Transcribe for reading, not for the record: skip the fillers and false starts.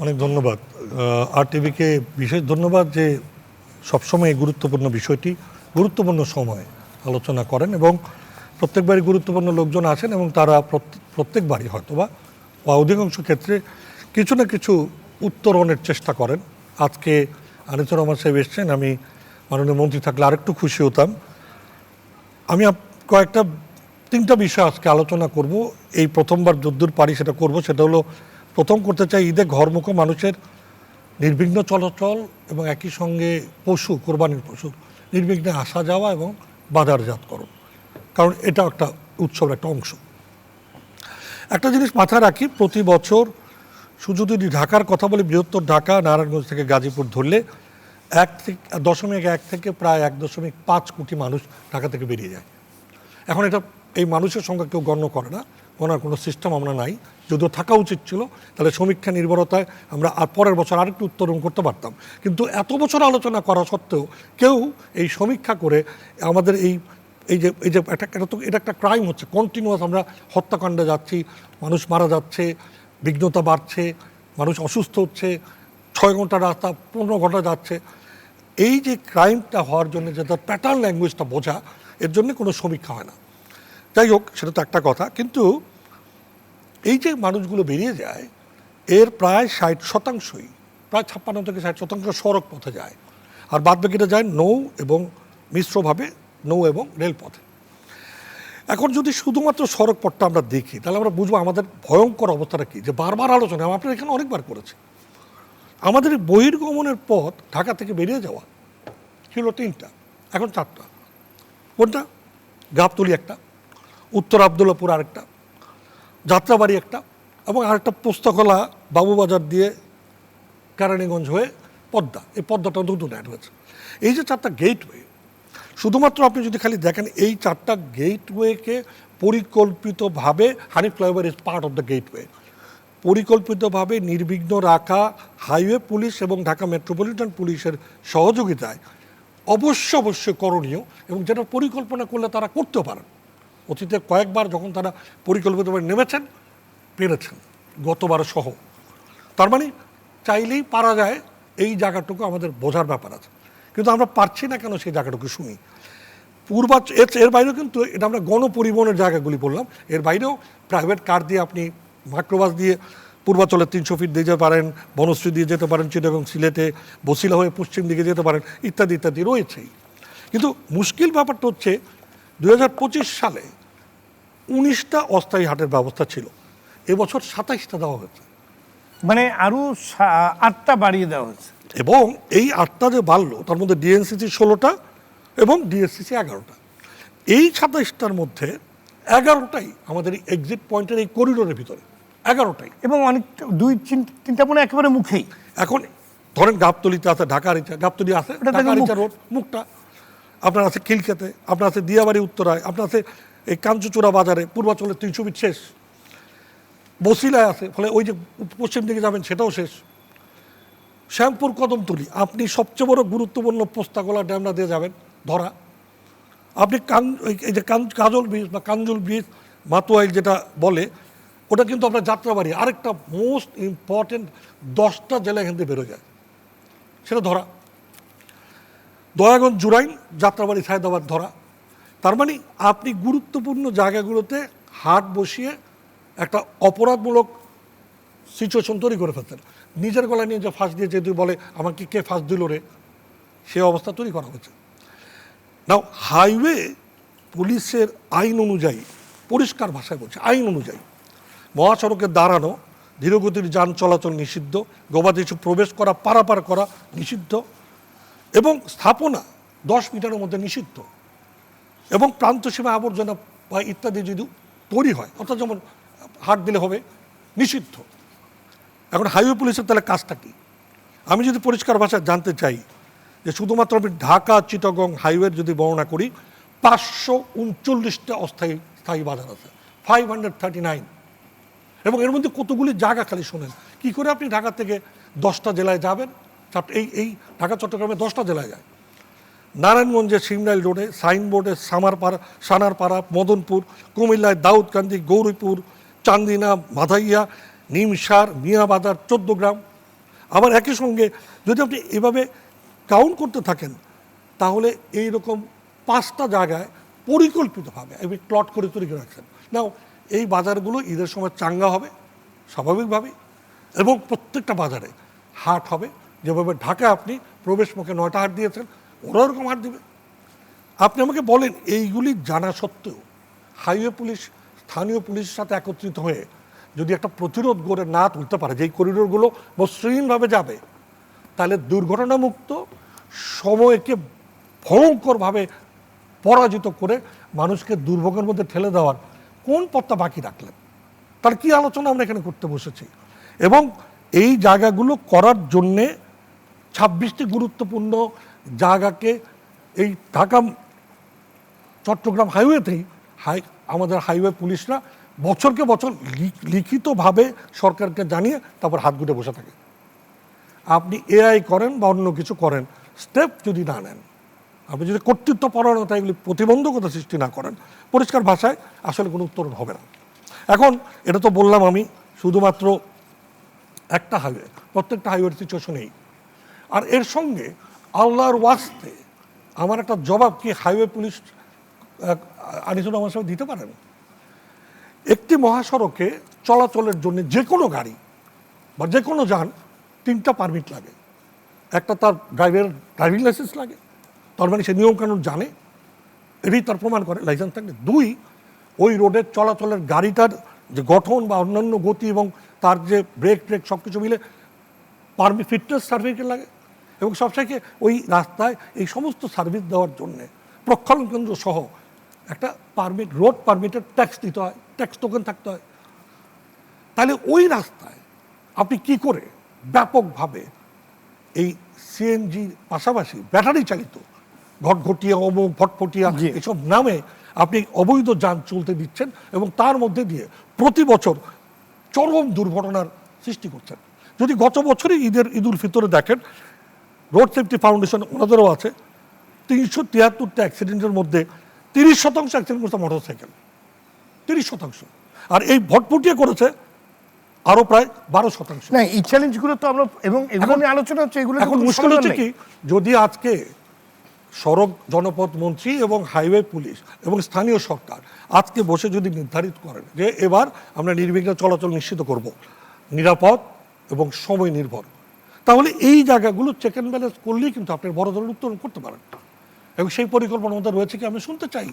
অনেক ধন্যবাদ। আরটিভিকে বিশেষ ধন্যবাদ যে সবসময় এই গুরুত্বপূর্ণ বিষয়টি গুরুত্বপূর্ণ সময় আলোচনা করেন এবং প্রত্যেকবারই গুরুত্বপূর্ণ লোকজন আসেন এবং তারা প্রত্যেকবারই হয়তোবা বা অধিকাংশ ক্ষেত্রে কিছু না কিছু উত্তরণের চেষ্টা করেন। আজকে আনিসুর রহমান সাহেব এসছেন, আমি মাননীয় মন্ত্রী থাকলে আরেকটু খুশি হতাম। আমি কয়েকটা তিনটা বিষয় আজকে আলোচনা করব। এই প্রথমবার যদ্দূর পারি সেটা করব। সেটা হলো, প্রথম করতে চাই ঈদে ঘরমুখো মানুষের নির্বিঘ্ন চলাচল এবং একই সঙ্গে পশু, কোরবানির পশু নির্বিঘ্নে আসা যাওয়া এবং বাজারজাতকরণ, কারণ এটা একটা উৎসবের একটা অংশ। একটা জিনিস মাথায় রাখি, প্রতি বছর শুধু যদি ঢাকার কথা বলি, বৃহত্তর ঢাকা নারায়ণগঞ্জ থেকে গাজীপুর ধরলে 1.1 থেকে প্রায় 1.5 কোটি মানুষ ঢাকা থেকে বেরিয়ে যায়। এখন এটা এই মানুষের সংখ্যা কেউ গণ্য করে না, গণার কোনো সিস্টেম আমরা নাই, যদিও থাকা উচিত ছিল, তাহলে সমীক্ষা নির্ভরতায় আমরা আর পরের বছর আরেকটু উত্তরণ করতে পারতাম। কিন্তু এত বছর আলোচনা করা সত্ত্বেও কেউ এই সমীক্ষা করে আমাদের এই যে এটা একটা ক্রাইম হচ্ছে, কন্টিনিউয়াস আমরা হত্যাকাণ্ডে যাচ্ছি, মানুষ মারা যাচ্ছে, বিঘ্নতা বাড়ছে, মানুষ অসুস্থ হচ্ছে, 6 ঘন্টা রাস্তা 15 ঘন্টা যাচ্ছে। এই যে ক্রাইমটা হওয়ার জন্য যে তার প্যাটার্ন ল্যাঙ্গুয়েজটা বোঝা, এর জন্য কোনো সমীক্ষা হয় না। যাই হোক, সেটা তো একটা কথা। কিন্তু এই যে মানুষগুলো বেরিয়ে যায়, এর প্রায় 60%, প্রায় 56 থেকে 60% সড়ক পথে যায়, আর বাদ বাকিটা যায় নৌ এবং মিশ্রভাবে নৌ এবং রেলপথে। এখন যদি শুধুমাত্র সড়ক পথটা আমরা দেখি, তাহলে আমরা বুঝবো আমাদের ভয়ঙ্কর অবস্থাটা কী। যে বারবার আলোচনা আপনারা এখানে অনেকবার করেছে, আমাদের বহির্গমনের পথ ঢাকা থেকে বেরিয়ে যাওয়া ছিল 3টা, এখন 4টা। কোনটা? গাবতলী একটা, উত্তর আবদুল্লাপুর আরেকটা, যাত্রাবাড়ি একটা, এবং আরেকটা পোস্তকলা বাবুবাজার দিয়ে কেরানীগঞ্জ হয়ে পদ্মা। এই পদ্মাটা নতুন অ্যাড হয়েছে। এই যে 4টা গেটওয়ে, শুধুমাত্র আপনি যদি খালি দেখেন এই 4টা গেটওয়েকে পরিকল্পিতভাবে, Hanif flyover is part of the gateway, পরিকল্পিতভাবে নির্বিঘ্ন রাখা হাইওয়ে পুলিশ এবং ঢাকা মেট্রোপলিটন পুলিশের সহযোগিতায় অবশ্যই করণীয়, এবং যেটা পরিকল্পনা করলে তারা করতেও পারেন। অতীতে কয়েকবার যখন তারা পরিকল্পিতভাবে নেমেছেন, পেরেছেন, গতবার সহ। তার মানে চাইলেই পারা যায়, এই জায়গাটুকু আমাদের বোঝার ব্যাপার আছে, কিন্তু আমরা পারছি না কেন সেই জায়গাটুকু শুনি। এর বাইরেও কিন্তু এটা আমরা গণপরিবহনের জায়গাগুলি বললাম, এর বাইরেও প্রাইভেট কার দিয়ে আপনি মাইক্রোবাস দিয়ে পূর্বাচলের 300 ফিট দিয়ে যেতে পারেন, বনশ্রী দিয়ে যেতে পারেন, চিটাগং সিলেটে বসিলা হয়ে পশ্চিম দিকে যেতে পারেন, ইত্যাদি ইত্যাদি রয়েছেই। কিন্তু মুশকিল ব্যাপারটা হচ্ছে 2025 সালে 19টা অস্থায়ী হাটের ব্যবস্থা ছিল, এবছর 27টা দেওয়া হয়েছে, মানে আরও 8টা বাড়িয়ে দেওয়া হয়েছে। এবং এই 8টা যে বাড়লো, তার মধ্যে ডিএনসিসি 16টা এবং ডিএসসিসি 11টা। এই 27টার মধ্যে 11টাই আমাদের এই এক্সিট পয়েন্টের এই করিডোরের ভিতরে, 11টাই, এবং অনেকটা 2-3টা মনে একেবারে মুখেই। এখন ধরেন গাবতলিতে আছে, গাবতলি আছে ঢাকা রোড মুখটা, আপনার আছে খিলক্ষেতে, আপনার আছে দিয়াবাড়ি উত্তরায়, আপনার আছে এই কাঞ্চুচূড়া বাজারে, পূর্বাচলের 300 ফিট শেষ, বসিলায় আছে, ফলে ওই যে পশ্চিম দিকে যাবেন সেটাও শেষ, শ্যামপুর কদমতলি, আপনি সবচেয়ে বড় গুরুত্বপূর্ণ পোস্তাগোলা ড্যামরা দিয়ে যাবেন ধরা, আপনি এই যে কাজল ব্রিজ বা কাঞ্জুল ব্রিজ, মাতুয়াইল যেটা বলে, ওটা কিন্তু আপনার যাত্রাবাড়ি, আরেকটা মোস্ট ইম্পর্টেন্ট 10টা জেলা এখান থেকে বেরোয় যায়, সেটা ধরা। দয়াগঞ্জ জুরাইন, যাত্রাবাড়ি সায়দাবাদ ধরা। তার মানে আপনি গুরুত্বপূর্ণ জায়গাগুলোতে হাট বসিয়ে একটা অপরাধমূলক সিচুয়েশন তৈরি করে ফেলতেন, নিজের গলায় নিয়ে যে ফাঁস দিয়ে যদি বলে আমাকে কে ফাঁস দিল রে, সে অবস্থা তৈরি করা হয়েছে। নাও হাইওয়ে পুলিশের আইন অনুযায়ী, পরিষ্কার ভাষায় বলছে, আইন অনুযায়ী মহাসড়কে দাঁড়ানো, ধীরগতির যান চলাচল নিষিদ্ধ, গবাদি পশু প্রবেশ করা, পারাপার করা নিষিদ্ধ, এবং স্থাপনা 10 মিটারের মধ্যে নিষিদ্ধ, এবং প্রান্তসীমা আবর্জনা বা ইত্যাদি যদি তৈরি হয়, অর্থাৎ যেমন হাট দিলে হবে, নিষিদ্ধ। এখন হাইওয়ে পুলিশের তাহলে কাজটা কী? আমি যদি পরিষ্কার ভাষায় জানতে চাই, যে শুধুমাত্র আমি ঢাকা চিটাগং হাইওয়ের যদি বর্ণনা করি, 539টা স্থায়ী বাজার আছে, 539, এবং এর মধ্যে কতগুলি জায়গা খালি শোনেন। কী করে আপনি ঢাকা থেকে 10টা জেলায় যাবেন? এই ঢাকা চট্টগ্রামে 10টা জেলায় যায়। নারায়ণগঞ্জে সিমরাইল রোডে, সাইনবোর্ডে সানারপাড়া, মদনপুর, কুমিল্লায় দাউদকান্দি, গৌরীপুর, চান্দিনা, মাধাইয়া, নিমসার, মিয়াবাজার, 14 গ্রাম, আবার একই সঙ্গে যদি আপনি এভাবে কাউন্ট করতে থাকেন তাহলে এই রকম 5টা জায়গায় পরিকল্পিতভাবে আপনি প্লট করে তৈরি করে রাখছেন। নাও এই বাজারগুলো ঈদের সময় চাঙ্গা হবে স্বাভাবিকভাবেই, এবং প্রত্যেকটা বাজারে হাট হবে। যেভাবে ঢাকা আপনি প্রবেশ মুখে 9টা হাট দিয়েছেন, ওরা ওরকম হাট দিবে। আপনি আমাকে বলেন এইগুলি জানা সত্ত্বেও হাইওয়ে পুলিশ স্থানীয় পুলিশের সাথে একত্রিত হয়ে যদি একটা প্রতিরোধ গড়ে না তুলতে পারে, যেই করিডোরগুলো মসৃণভাবে যাবে, তাহলে দুর্ঘটনামুক্ত সময়কে ভয়ঙ্করভাবে পরাজিত করে মানুষকে দুর্ভোগের মধ্যে ঠেলে দেওয়ার কোন পথটা বাকি রাখলেন? তার কি আলোচনা আমরা এখানে করতে বসেছি? এবং এই জায়গাগুলো করার জন্যে 26টি গুরুত্বপূর্ণ জায়গাকে এই ঢাকা চট্টগ্রাম হাইওয়েতেই আমাদের হাইওয়ে পুলিশরা বছরকে বছর লিখিতভাবে সরকারকে জানিয়ে তারপর হাত গুটে বসে থাকে। আপনি এআই করেন বা অন্য কিছু করেন, স্টেপ যদি না নেন, আপনি যদি কর্তৃত্ব পরায়ণতা এগুলি প্রতিবন্ধকতা সৃষ্টি না করেন, পরিষ্কার ভাষায় আসলে কোনো উত্তরণ হবে না। এখন এটা তো বললাম আমি শুধুমাত্র একটা হাইওয়ে, প্রত্যেকটা হাইওয়ের সিচুয়েশন এই। আর এর সঙ্গে আল্লাহর ওয়াস্তে আমার একটা জবাব কি হাইওয়ে পুলিশ আনিসুর রহমান সাহেব দিতে পারেন? একটি মহাসড়কে চলাচলের জন্য যে কোনো গাড়ি বা যে কোনো যান 3টা পারমিট লাগে। একটা তার ড্রাইভিং লাইসেন্স লাগে, তার মানে সে নিয়মকানুন জানে, এটাই তার প্রমাণ করে লাইসেন্স থাকলে। 2, ওই রোডের চলাচলের গাড়িটার যে গঠন বা অন্যান্য গতি এবং তার যে ব্রেক সব কিছু মিলে ফিটনেস সার্টিফিকেট লাগে। এবং সবথেকে ওই রাস্তায় এই সমস্ত সার্ভিস দেওয়ার জন্যে প্রক্ষালন কেন্দ্র সহ একটা পারমিট, রোড পারমিটের ট্যাক্স দিতে হয়, ট্যাক্স টোকেন থাকতে হয়। তাহলে ওই রাস্তায় আপনি কি করে ব্যাপকভাবে এই সিএনজির পাশাপাশি ব্যাটারি চালিত ঘটঘটিয়া, অমুক, ফটফটিয়া এসব নামে আপনি অবৈধ যান চলতে দিচ্ছেন এবং তার মধ্যে দিয়ে প্রতি বছর চরম দুর্ঘটনার সৃষ্টি করছেন। যদি গত বছরই ঈদুল ফিতরে দেখেন, রোড সেফটি ফাউন্ডেশন ওনাদেরও আছে, 373টা অ্যাক্সিডেন্টের মধ্যে 30% অ্যাক্সিডেন্ট করছে মোটরসাইকেল, 30%। আর এই ভটফটিয়া করেছে আরো প্রায় 12%। না, এই চ্যালেঞ্জগুলো তো আমরা এবং এগুলো নিয়ে আলোচনা হচ্ছে, এগুলো এখন মুশকিল হচ্ছে কি, যদি আজকে সড়ক জনপথ মন্ত্রী এবং হাইওয়ে পুলিশ এবং স্থানীয় সরকার আজকে বসে যদি নির্ধারিত করেন যে এবার আমরা নির্বিঘ্ন চলাচল নিশ্চিত করব, নিরাপদ এবং সময় নির্ভর, তাহলে এই জায়গাগুলো চেক অ্যান্ড ব্যালেন্স করলেই কিন্তু আপনি বড় ধরনের উত্তরণ করতে পারেন। এবং সেই পরিকল্পনা আমাদের রয়েছে কি আমি শুনতে চাই।